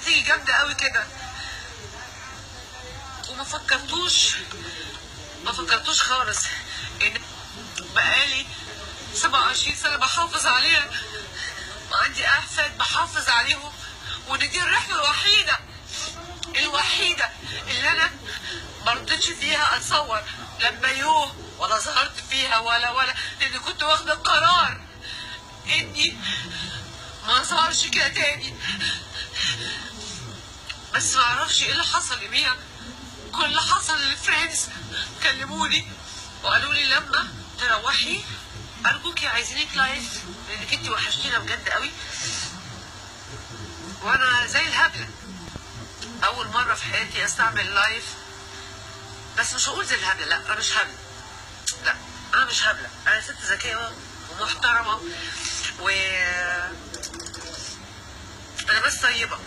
هتيجي جامده قوي كده، وما فكرتوش خالص ان بقالي 27 سنه بحافظ عليها، وعندي احفاد بحافظ عليهم، وان دي الرحله الوحيده اللي انا ما رضيتش فيها اتصور لما يوم ولا ظهرت فيها ولا لان كنت واخده قرار اني ما اظهرش كده تاني. بس ما اعرفش ايه اللي حصل يوميها. كل اللي حصل الفريندز كلموني وقالوا لي لما تروحي ارجوكي عايزينك لايف لانك انت وحشتينا بجد قوي. وانا زي الهبله اول مره في حياتي استعمل لايف، بس مش هقول زي الهبله، لا انا مش هبله، لا انا مش هبله، انا ست ذكيه ومحترمه، و انا بس طيبه.